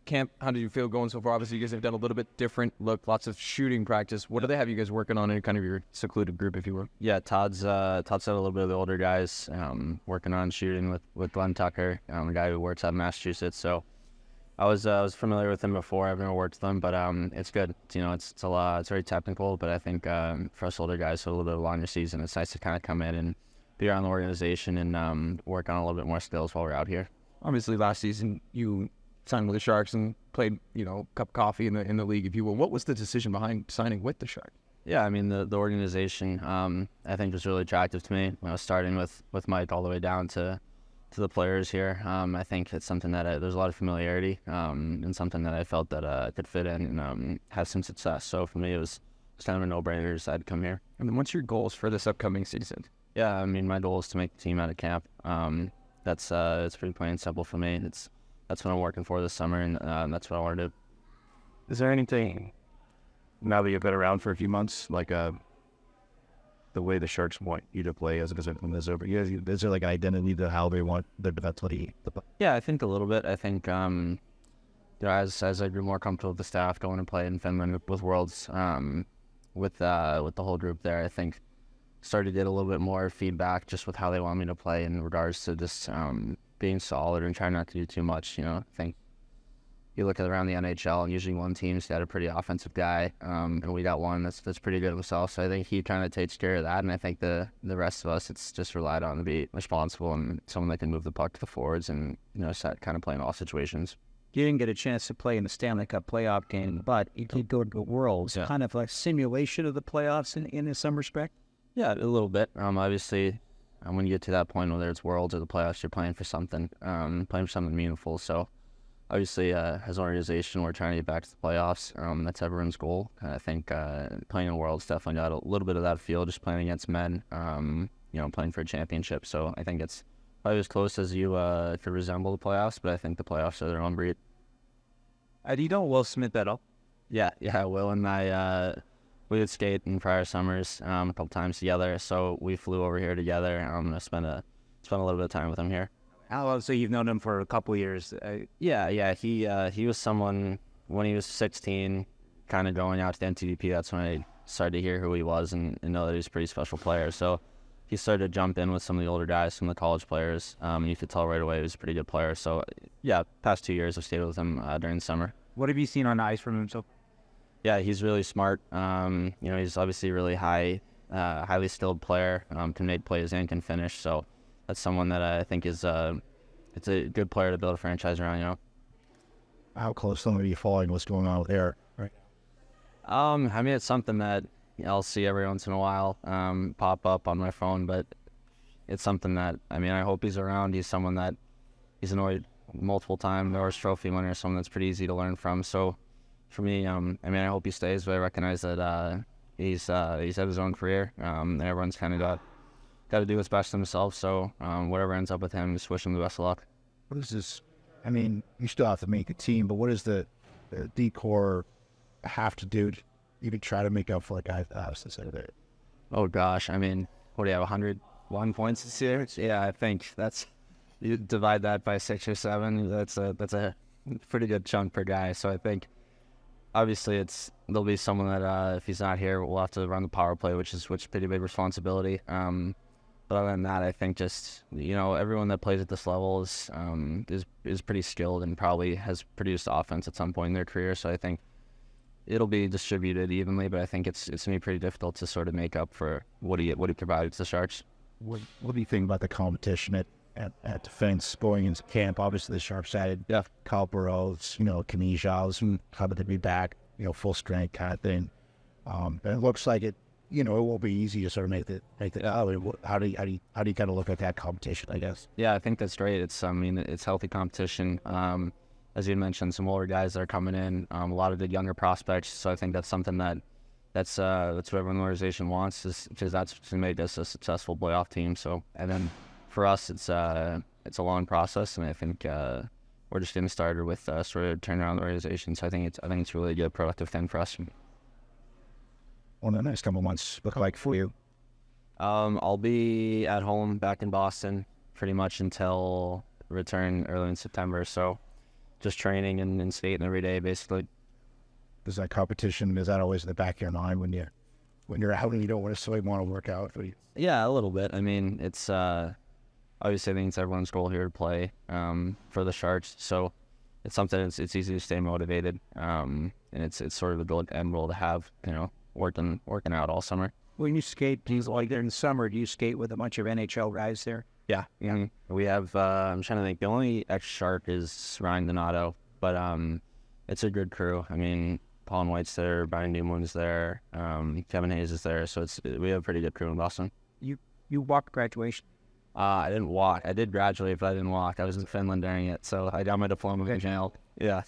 camp, how did you feel going so far? Obviously, you guys have done a little bit different look, lots of shooting practice. What do they have you guys working on in kind of your secluded group, if you will? Yeah, Todd's had a little bit of the older guys working on shooting with Glenn Tucker, a guy who works out of Massachusetts. So I was familiar with him before. I've never worked with him, but it's good. It's a lot. It's very technical, but I think for us older guys, so a little bit of a longer season, it's nice to kind of come in and be around the organization and work on a little bit more skills while we're out here. Obviously, last season you signed with the Sharks and played, cup of coffee in the league, if you will. What was the decision behind signing with the Sharks? Yeah, I mean the organization I think was really attractive to me. When I was starting with Mike all the way down to the players here. I think it's something that there's a lot of familiarity and something that I felt that I could fit in and have some success. So for me, it was kind of a no-brainer to decide to come here. And then what's your goals for this upcoming season? Yeah, I mean my goal is to make the team out of camp. That's it's pretty plain and simple for me. That's what I'm working for this summer, and that's what I want to do. Is there anything, now that you've been around for a few months, like the way the Sharks want you to play as when this is over? Is there like an identity to how they want their defenseman to play? Yeah, I think a little bit. I think as I grew more comfortable with the staff, going and play in Finland with Worlds, with the whole group there, I think started to get a little bit more feedback just with how they want me to play in regards to just being solid and trying not to do too much. I think you look at around the NHL, and usually one team's got a pretty offensive guy, and we got one that's pretty good himself. So I think he kind of takes care of that, and I think the rest of us, it's just relied on to be responsible and someone that can move the puck to the forwards and set kind of play in all situations. You didn't get a chance to play in the Stanley Cup playoff game, but you did go to the Worlds. Yeah. Kind of like simulation of the playoffs in some respect. Yeah, a little bit. Obviously, when you get to that point, whether it's Worlds or the playoffs, you're playing for something, meaningful. So, obviously, as an organization, we're trying to get back to the playoffs. That's everyone's goal. I think playing in Worlds definitely got a little bit of that feel, just playing against men, playing for a championship. So, I think it's probably as close as you could resemble the playoffs, but I think the playoffs are their own breed. Do you know Will Smith at all? Yeah, Will and I, we would skate in prior summers a couple times together, so we flew over here together. I spent a little bit of time with him here. How long? So you've known him for a couple of years. Yeah. He was someone when he was 16, kind of going out to the NTDP. That's when I started to hear who he was and know that he was a pretty special player. So he started to jump in with some of the older guys, some of the college players. You could tell right away he was a pretty good player. So yeah, past 2 years I've stayed with him during the summer. What have you seen on ice from him so far? Yeah, he's really smart. He's obviously a really highly skilled player. Can make plays and can finish. So that's someone that I think is it's a good player to build a franchise around. How close are you following what's going on with Eric right now? I mean, it's something that I'll see every once in a while pop up on my phone, but it's something that I hope he's around. He's someone that he's an multiple-time Norris Trophy winner, someone that's pretty easy to learn from. So for me, I hope he stays, but I recognize that he's had his own career. And everyone's kind of got to do what's best themselves. So whatever ends up with him, just wish him the best of luck. What is this? You still have to make a team, but what does the D-Corps have to do to even try to make up for a guy that's there? Oh gosh, what do you have, 101 points this year? Yeah, I think you divide that by 6 or 7. That's a pretty good chunk per guy. So I think obviously there'll be someone that if he's not here, we'll have to run the power play, which is a pretty big responsibility. But other than that, I think just everyone that plays at this level is pretty skilled and probably has produced offense at some point in their career. So I think it'll be distributed evenly, but I think it's gonna be pretty difficult to sort of make up for what he provided to the Sharks. What do you think about the competition at defense going into camp? Obviously, the Sharks added Kyle Burrows, Kanejav's coming to be back, full strength kind of thing. And it looks like it won't be easy to sort of make the. How do you kind of look at that competition? I guess. Yeah, I think that's great. It's healthy competition. As you mentioned, some older guys that are coming in, a lot of good younger prospects. So I think that's something that's what every organization wants, because that's to make us a successful playoff team. So, and then for us, it's a long process, and I think we're just getting started with sort of turning around the organization. So I think it's really a good productive thing for us. What the next couple of months look like for you? I'll be at home back in Boston pretty much until return early in September. So just training and skating every day, basically. Is that competition, is that always in the back of your mind when you're out and you don't necessarily want to work out? Yeah, a little bit. I mean, it's obviously I think it's everyone's goal here to play for the Sharks, so it's something it's easy to stay motivated, and it's sort of the end goal to have, working out all summer. When you skate, do you, like in the summer, do you skate with a bunch of NHL guys there? Yeah. We have, I'm trying to think, the only ex-Shark is Ryan Donato, but it's a good crew. I mean, Paul White's there, Brian Newman's there, Kevin Hayes is there, so we have a pretty good crew in Boston. You walked graduation? I didn't walk. I did graduate, but I didn't walk. I was in Finland during it, so I got my diploma in jail. Yeah.